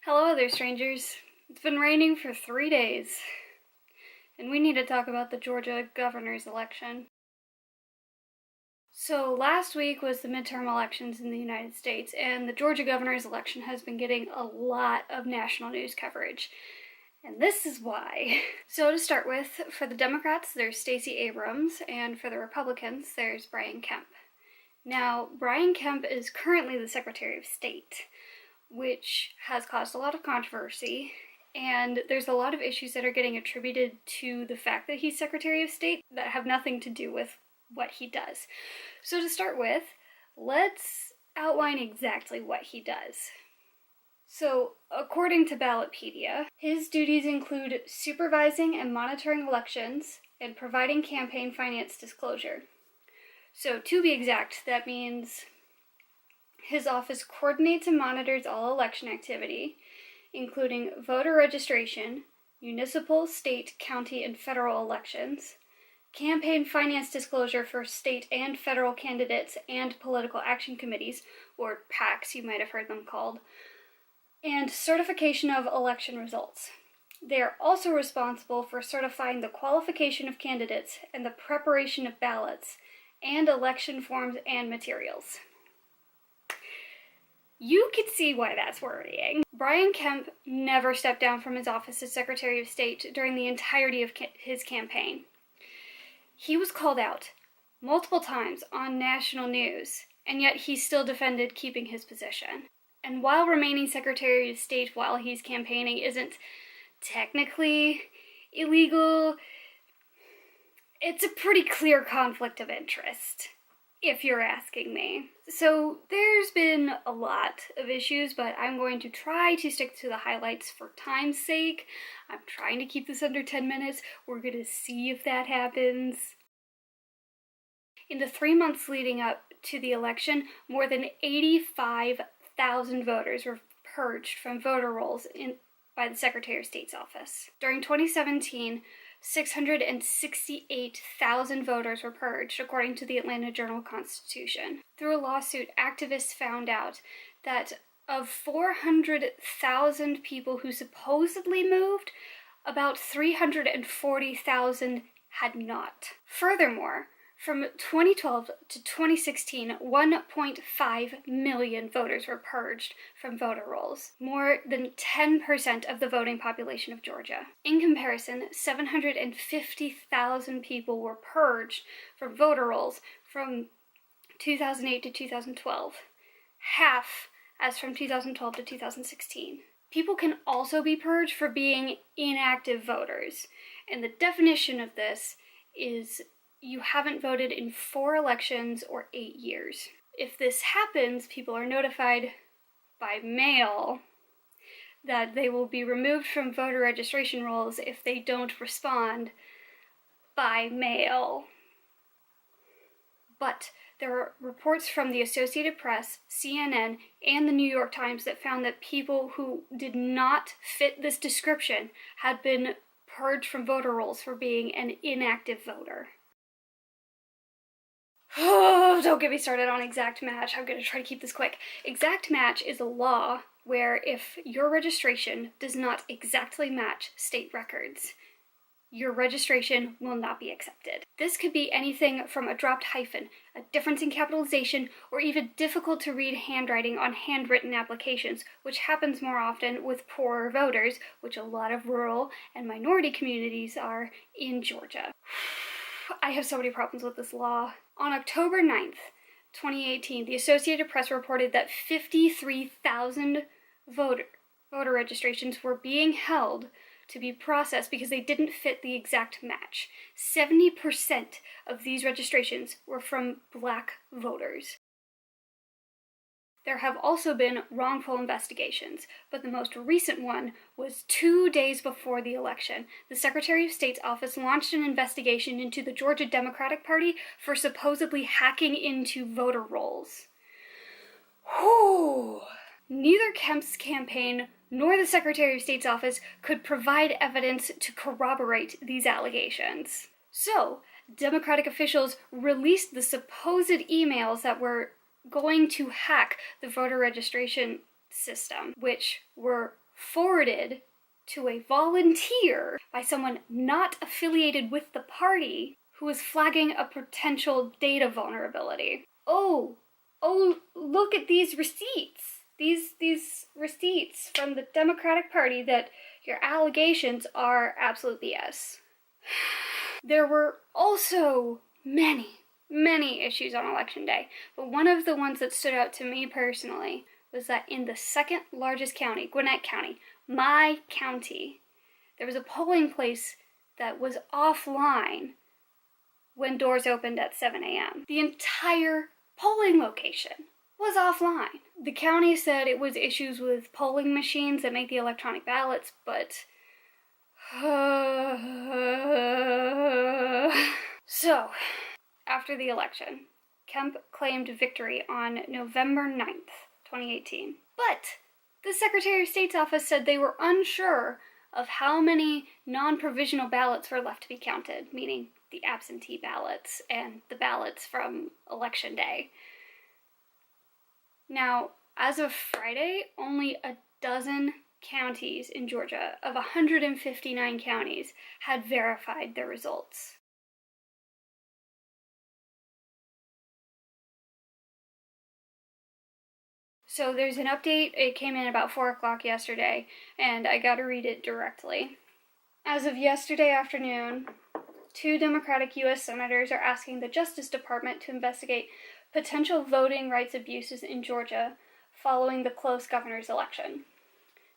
Hello there, strangers. It's been raining for 3 days, and we need to talk about the Georgia governor's election. So last week was the midterm elections in the United States, and the Georgia governor's election has been getting a lot of national news coverage. And this is why. So to start with, for the Democrats, there's Stacey Abrams, and for the Republicans, there's Brian Kemp. Now, Brian Kemp is currently the Secretary of State, which has caused a lot of controversy, and there's a lot of issues that are getting attributed to the fact that he's Secretary of State that have nothing to do with what he does. So to start with, let's outline exactly what he does. So, according to Ballotpedia, his duties include supervising and monitoring elections and providing campaign finance disclosure. So, to be exact, that means his office coordinates and monitors all election activity, including voter registration, municipal, state, county, and federal elections, campaign finance disclosure for state and federal candidates and political action committees, or PACs you might have heard them called, and certification of election results. They are also responsible for certifying the qualification of candidates and the preparation of ballots and election forms and materials. You can see why that's worrying. Brian Kemp never stepped down from his office as Secretary of State during the entirety of his campaign. He was called out multiple times on national news, and yet he still defended keeping his position. And while remaining Secretary of State while he's campaigning isn't technically illegal, it's a pretty clear conflict of interest, if you're asking me. So there's been a lot of issues, but I'm going to try to stick to the highlights for time's sake. I'm trying to keep this under 10 minutes. We're going to see if that happens. In the 3 months leading up to the election, more than 85,000 voters were purged from voter rolls by the Secretary of State's office. During 2017, 668,000 voters were purged, according to the Atlanta Journal-Constitution. Through a lawsuit, activists found out that of 400,000 people who supposedly moved, about 340,000 had not. Furthermore, from 2012 to 2016, 1.5 million voters were purged from voter rolls, more than 10% of the voting population of Georgia. In comparison, 750,000 people were purged from voter rolls from 2008 to 2012, half as from 2012 to 2016. People can also be purged for being inactive voters, and the definition of this is you haven't voted in 4 elections or 8 years. If this happens, people are notified by mail that they will be removed from voter registration rolls if they don't respond by mail. But there are reports from the Associated Press, CNN, and the New York Times that found that people who did not fit this description had been purged from voter rolls for being an inactive voter. Oh, don't get me started on exact match. I'm going to try to keep this quick. Exact match is a law where if your registration does not exactly match state records, your registration will not be accepted. This could be anything from a dropped hyphen, a difference in capitalization, or even difficult to read handwriting on handwritten applications, which happens more often with poorer voters, which a lot of rural and minority communities are in Georgia. I have so many problems with this law. On October 9th, 2018, the Associated Press reported that 53,000 voter registrations were being held to be processed because they didn't fit the exact match. 70% of these registrations were from Black voters. There have also been wrongful investigations, but the most recent one was 2 days before the election. The Secretary of State's office launched an investigation into the Georgia Democratic Party for supposedly hacking into voter rolls. Whew! Neither Kemp's campaign nor the Secretary of State's office could provide evidence to corroborate these allegations. So, Democratic officials released the supposed emails that were going to hack the voter registration system, which were forwarded to a volunteer by someone not affiliated with the party who was flagging a potential data vulnerability. Oh, look at these receipts. These receipts from the Democratic Party that your allegations are absolute BS. There were also many issues on Election Day, but one of the ones that stood out to me personally was that in the second largest county, Gwinnett County, my county, there was a polling place that was offline when doors opened at 7 a.m. The entire polling location was offline. The county said it was issues with polling machines that make the electronic ballots, but... So, after the election, Kemp claimed victory on November 9th, 2018. But the Secretary of State's office said they were unsure of how many non-provisional ballots were left to be counted, meaning the absentee ballots and the ballots from Election Day. Now, as of Friday, only a dozen counties in Georgia of 159 counties had verified their results. So there's an update. It came in about 4 o'clock yesterday, and I got to read it directly. As of yesterday afternoon, 2 Democratic U.S. senators are asking the Justice Department to investigate potential voting rights abuses in Georgia following the close governor's election.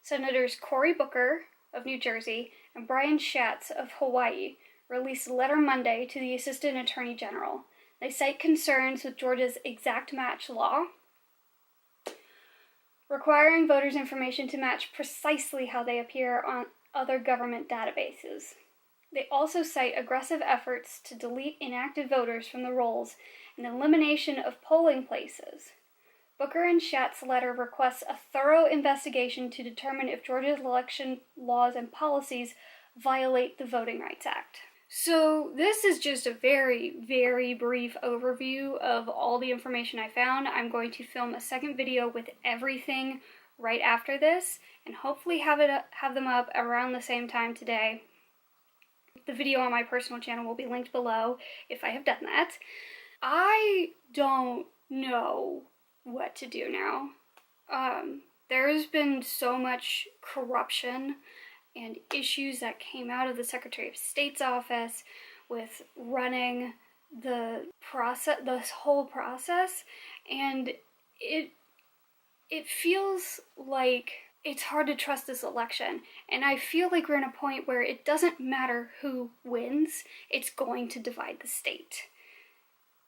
Senators Cory Booker of New Jersey and Brian Schatz of Hawaii released a letter Monday to the Assistant Attorney General. They cite concerns with Georgia's exact match law, requiring voters' information to match precisely how they appear on other government databases. They also cite aggressive efforts to delete inactive voters from the rolls and elimination of polling places. Booker and Schatz's letter requests a thorough investigation to determine if Georgia's election laws and policies violate the Voting Rights Act. So this is just a very brief overview of all the information I found. I'm going to film a second video with everything right after this, and hopefully have them up around the same time today. The video on my personal channel will be linked below if I have done that. I don't know what to do now. There's been so much corruption and issues that came out of the Secretary of State's office with running the process, this whole process, and it feels like it's hard to trust this election, and I feel like we're in a point where it doesn't matter who wins, it's going to divide the state.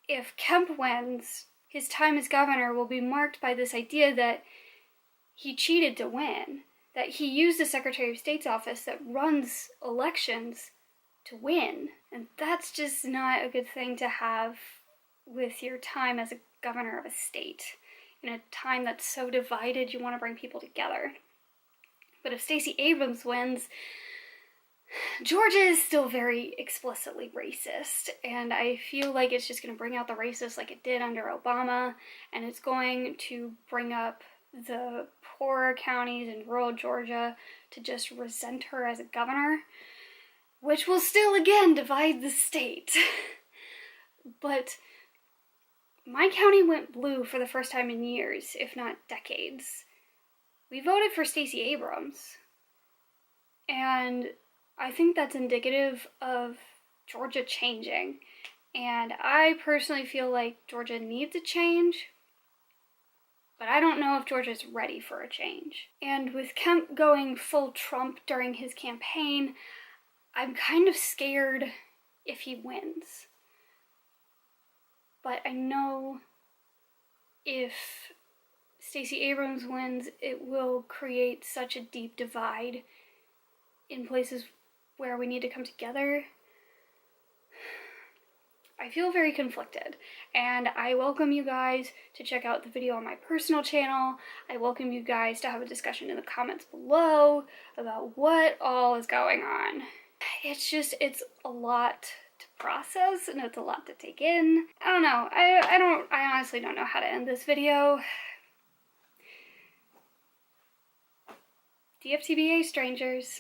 If Kemp wins, his time as governor will be marked by this idea that he cheated to win, that he used the Secretary of State's office that runs elections to win, and that's just not a good thing to have with your time as a governor of a state. In a time that's so divided, you want to bring people together. But if Stacey Abrams wins, Georgia is still very explicitly racist, and I feel like it's just going to bring out the racists like it did under Obama, and it's going to bring up the poorer counties in rural Georgia to just resent her as a governor, which will still again divide the state. But my county went blue for the first time in years, if not decades. We voted for Stacey Abrams, and I think that's indicative of Georgia changing, and I personally feel like Georgia needs a change, but I don't know if Georgia's ready for a change. And with Kemp going full Trump during his campaign, I'm kind of scared if he wins. But I know if Stacey Abrams wins, it will create such a deep divide in places where we need to come together. I feel very conflicted, and I welcome you guys to check out the video on my personal channel. I welcome you guys to have a discussion in the comments below about what all is going on. It's a lot to process, and it's a lot to take in. I don't know. I honestly don't know how to end this video. DFTBA strangers.